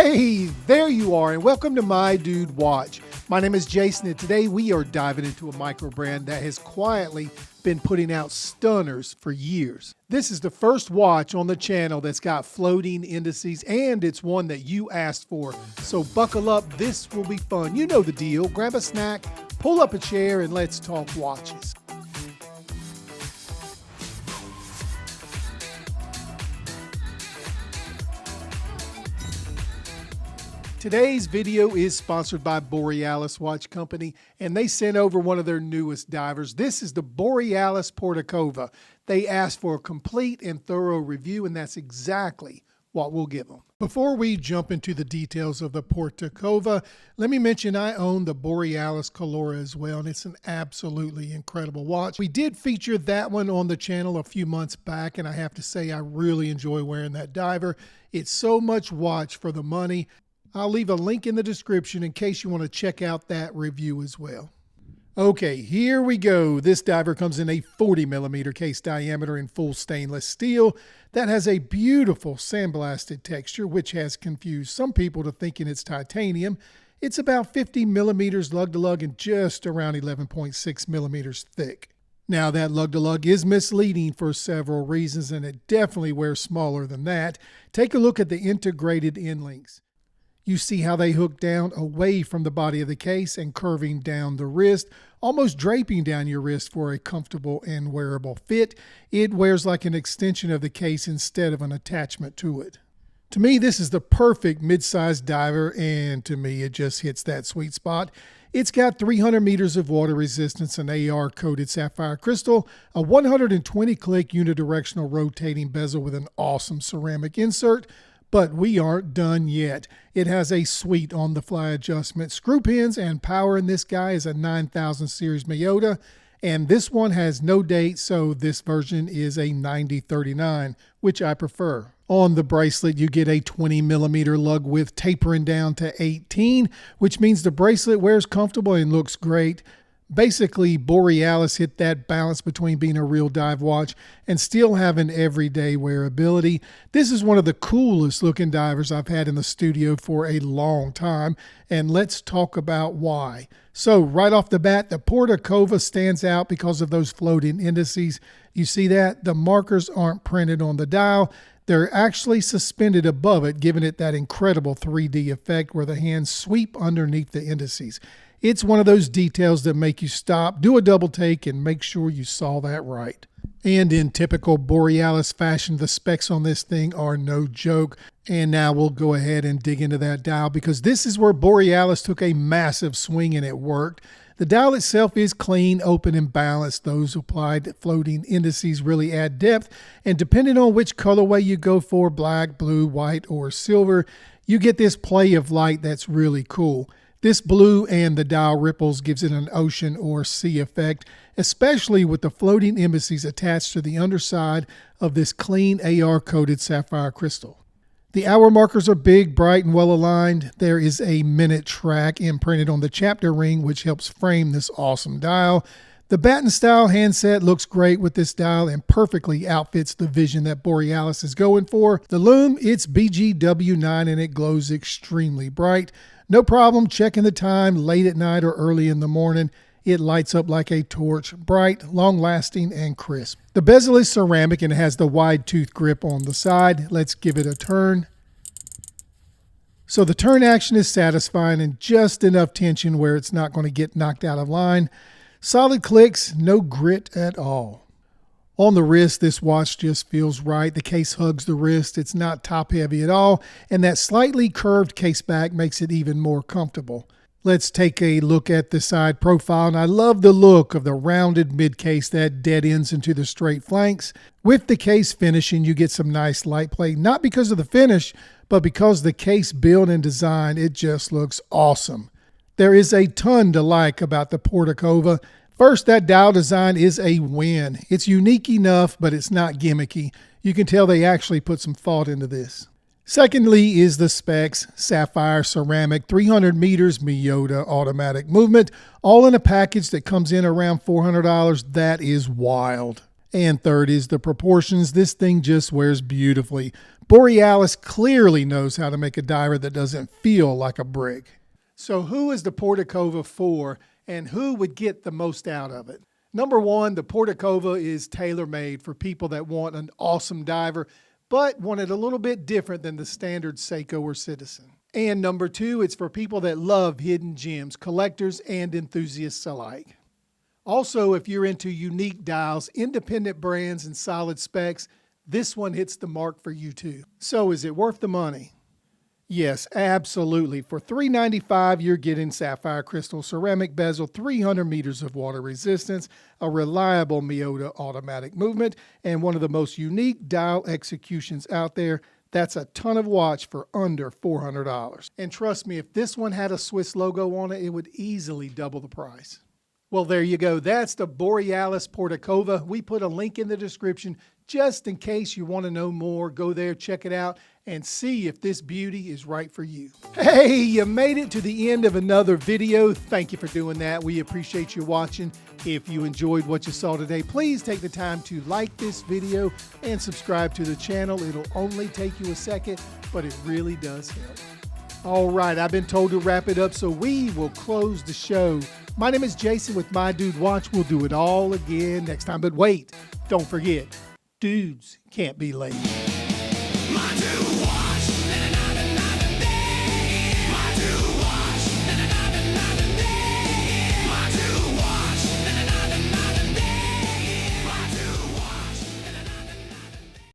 Hey, there you are, and welcome to My Dude Watch. My name is Jason, and today we are diving into a microbrand that has quietly been putting out stunners for years. This is the first watch on the channel that's got floating indices, and it's one that you asked for. So buckle up, this will be fun. You know the deal. Grab a snack, pull up a chair, and let's talk watches. Today's video is sponsored by Borealis Watch Company, and they sent over one of their newest divers. This is the Borealis Porto Covo. They asked for a complete and thorough review, and that's exactly what we'll give them. Before we jump into the details of the Porto Covo, let me mention I own the Borealis Colora as well, and it's an absolutely incredible watch. We did feature that one on the channel a few months back, and I have to say I really enjoy wearing that diver. It's so much watch for the money. I'll leave a link in the description in case you want to check out that review as well. Okay, here we go. This diver comes in a 40mm case diameter in full stainless steel that has a beautiful sandblasted texture, which has confused some people to thinking it's titanium. It's about 50mm lug to lug and just around 11.6mm thick. Now that lug to lug is misleading for several reasons, and it definitely wears smaller than that. Take a look at the integrated end links. You see how they hook down away from the body of the case and curving down the wrist, almost draping down your wrist for a comfortable and wearable fit. It wears like an extension of the case instead of an attachment to it. To me, this is the perfect mid-sized diver, and to me, it just hits that sweet spot. It's got 300 meters of water resistance, an AR-coated sapphire crystal, a 120-click unidirectional rotating bezel with an awesome ceramic insert. But we aren't done yet. It has a sweet on-the-fly adjustment, screw pins, and power in this guy is a 9000 series Miyota. And this one has no date, so this version is a 9039, which I prefer. On the bracelet, you get a 20mm lug width tapering down to 18, which means the bracelet wears comfortable and looks great. Basically, Borealis hit that balance between being a real dive watch and still having everyday wearability. This is one of the coolest looking divers I've had in the studio for a long time, and let's talk about why. So right off the bat, the Porto Covo stands out because of those floating indices. You see that? The markers aren't printed on the dial. They're actually suspended above it, giving it that incredible 3D effect where the hands sweep underneath the indices. It's one of those details that make you stop, do a double take, and make sure you saw that right. And in typical Borealis fashion, the specs on this thing are no joke. And now we'll go ahead and dig into that dial because this is where Borealis took a massive swing and it worked. The dial itself is clean, open, and balanced. Those applied floating indices really add depth. And depending on which colorway you go for, black, blue, white, or silver, you get this play of light that's really cool. This blue and the dial ripples gives it an ocean or sea effect, especially with the floating indices attached to the underside of this clean AR-coated sapphire crystal. The hour markers are big, bright, and well aligned. There is a minute track imprinted on the chapter ring, which helps frame this awesome dial. The baton-style handset looks great with this dial and perfectly outfits the vision that Borealis is going for. The lume, it's BGW9 and it glows extremely bright. No problem checking the time late at night or early in the morning. It lights up like a torch, bright, long-lasting, and crisp. The bezel is ceramic and it has the wide tooth grip on the side. Let's give it a turn. So the turn action is satisfying and just enough tension where it's not going to get knocked out of line. Solid clicks, no grit at all. On the wrist, this watch just feels right. The case hugs the wrist. It's not top heavy at all. And that slightly curved case back makes it even more comfortable. Let's take a look at the side profile. And I love the look of the rounded mid case that dead ends into the straight flanks. With the case finishing, you get some nice light play. Not because of the finish, but because the case build and design, it just looks awesome. There is a ton to like about the Porto Covo. First, that dial design is a win. It's unique enough, but it's not gimmicky. You can tell they actually put some thought into this. Secondly is the specs, sapphire ceramic, 300 meters Miyota automatic movement, all in a package that comes in around $400. That is wild. And third is the proportions. This thing just wears beautifully. Borealis clearly knows how to make a diver that doesn't feel like a brick. So who is the Porto Covo for, and who would get the most out of it? Number one, the Porto Covo is tailor-made for people that want an awesome diver, but want it a little bit different than the standard Seiko or Citizen. And number two, it's for people that love hidden gems, collectors and enthusiasts alike. Also, if you're into unique dials, independent brands, and solid specs, this one hits the mark for you too. So is it worth the money? Yes, absolutely. For $395, you're getting sapphire crystal, ceramic bezel, 300 meters of water resistance, a reliable Miyota automatic movement, and one of the most unique dial executions out there. That's a ton of watch for under $400. And trust me, if this one had a Swiss logo on it, it would easily double the price. Well, there you go. That's the Borealis Porto Covo. We put a link in the description just in case you want to know more. Go there, check it out, and see if this beauty is right for you. Hey, you made it to the end of another video. Thank you for doing that. We appreciate you watching. If you enjoyed what you saw today, please take the time to like this video and subscribe to the channel. It'll only take you a second, but it really does help. All right, I've been told to wrap it up, so we will close the show. My name is Jason with My Dude Watch. We'll do it all again next time. But wait, don't forget, dudes can't be late. My Dude Watch.